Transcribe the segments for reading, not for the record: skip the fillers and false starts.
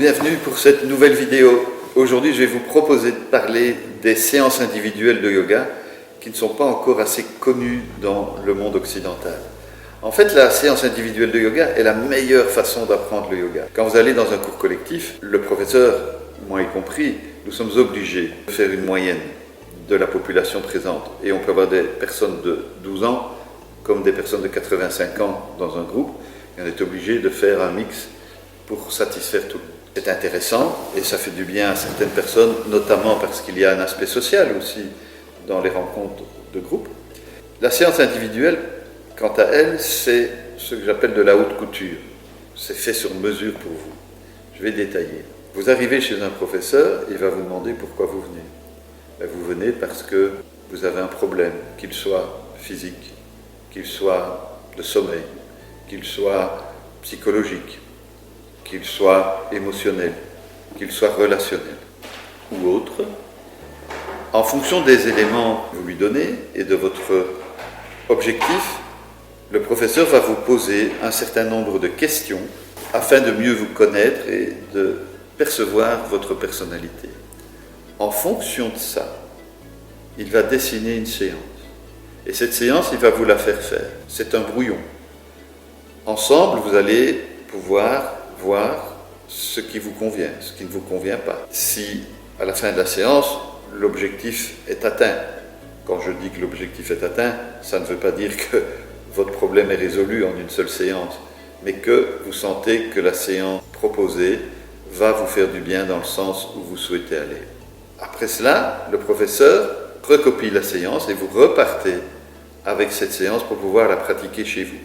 bienvenue pour cette nouvelle vidéo. Aujourd'hui, je vais vous proposer de parler des séances individuelles de yoga qui ne sont pas encore assez connues dans le monde occidental. En fait, la séance individuelle de yoga est la meilleure façon d'apprendre le yoga. Quand vous allez dans un cours collectif, le professeur, moi y compris, nous sommes obligés de faire une moyenne de la population présente. Et on peut avoir des personnes de 12 ans comme des personnes de 85 ans dans un groupe. Et on est obligé de faire un mix pour satisfaire tout le monde. C'est intéressant et ça fait du bien à certaines personnes, notamment parce qu'il y a un aspect social aussi dans les rencontres de groupe. La séance individuelle, quant à elle, c'est ce que j'appelle de la haute couture. C'est fait sur mesure pour vous. Je vais détailler. Vous arrivez chez un professeur, il va vous demander pourquoi vous venez. Vous venez parce que vous avez un problème, qu'il soit physique, qu'il soit de sommeil, qu'il soit psychologique, qu'il soit émotionnel, qu'il soit relationnel ou autre. En fonction des éléments que vous lui donnez et de votre objectif, le professeur va vous poser un certain nombre de questions afin de mieux vous connaître et de percevoir votre personnalité. En fonction de ça, il va dessiner une séance. Et cette séance, il va vous la faire faire. C'est un brouillon. Ensemble, vous allez pouvoir voir ce qui vous convient, ce qui ne vous convient pas. Si, à la fin de la séance, l'objectif est atteint, quand je dis que l'objectif est atteint, ça ne veut pas dire que votre problème est résolu en une seule séance, mais que vous sentez que la séance proposée va vous faire du bien dans le sens où vous souhaitez aller. Après cela, le professeur recopie la séance et vous repartez avec cette séance pour pouvoir la pratiquer chez vous.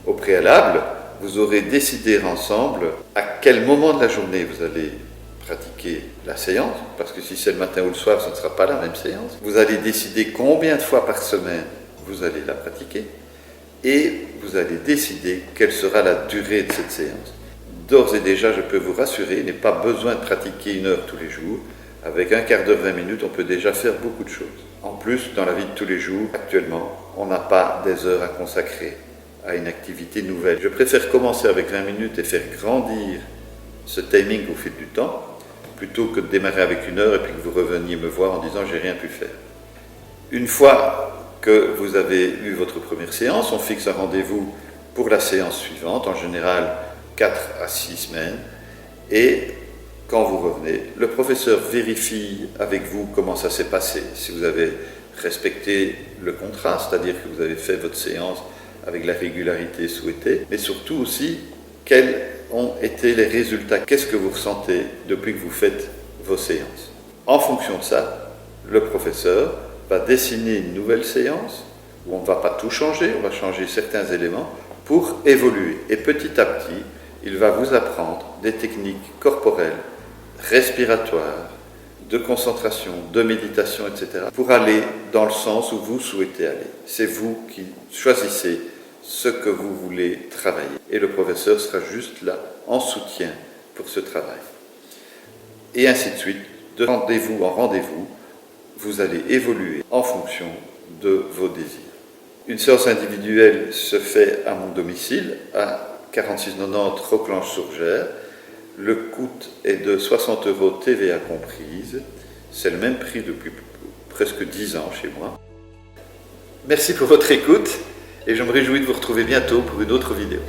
Au préalable, vous aurez décidé ensemble à quel moment de la journée vous allez pratiquer la séance, parce que si c'est le matin ou le soir, ce ne sera pas la même séance. Vous allez décider combien de fois par semaine vous allez la pratiquer et vous allez décider quelle sera la durée de cette séance. D'ores et déjà, je peux vous rassurer, il n'est pas besoin de pratiquer 1 heure tous les jours. Avec un quart d'heure, 20 minutes, on peut déjà faire beaucoup de choses. En plus, dans la vie de tous les jours, actuellement, on n'a pas des heures à consacrer à une activité nouvelle. Je préfère commencer avec 20 minutes et faire grandir ce timing au fil du temps, plutôt que de démarrer avec 1 heure et puis que vous reveniez me voir en disant « j'ai rien pu faire ». Une fois que vous avez eu votre première séance, on fixe un rendez-vous pour la séance suivante, en général 4 à 6 semaines, et quand vous revenez, le professeur vérifie avec vous comment ça s'est passé, si vous avez respecté le contrat, c'est-à-dire que vous avez fait votre séance avec la régularité souhaitée, mais surtout aussi quels ont été les résultats, qu'est-ce que vous ressentez depuis que vous faites vos séances. En fonction de ça, le professeur va dessiner une nouvelle séance où on ne va pas tout changer, on va changer certains éléments pour évoluer. Et petit à petit, il va vous apprendre des techniques corporelles, respiratoires, de concentration, de méditation, etc. pour aller dans le sens où vous souhaitez aller. C'est vous qui choisissez ce que vous voulez travailler. Et le professeur sera juste là, en soutien pour ce travail. Et ainsi de suite, de rendez-vous en rendez-vous, vous allez évoluer en fonction de vos désirs. Une séance individuelle se fait à mon domicile, à 4690 Roquelange-sur-Gers. Le coût est de 60 € TVA comprise. C'est le même prix depuis presque 10 ans chez moi. Merci pour votre écoute et je me réjouis de vous retrouver bientôt pour une autre vidéo.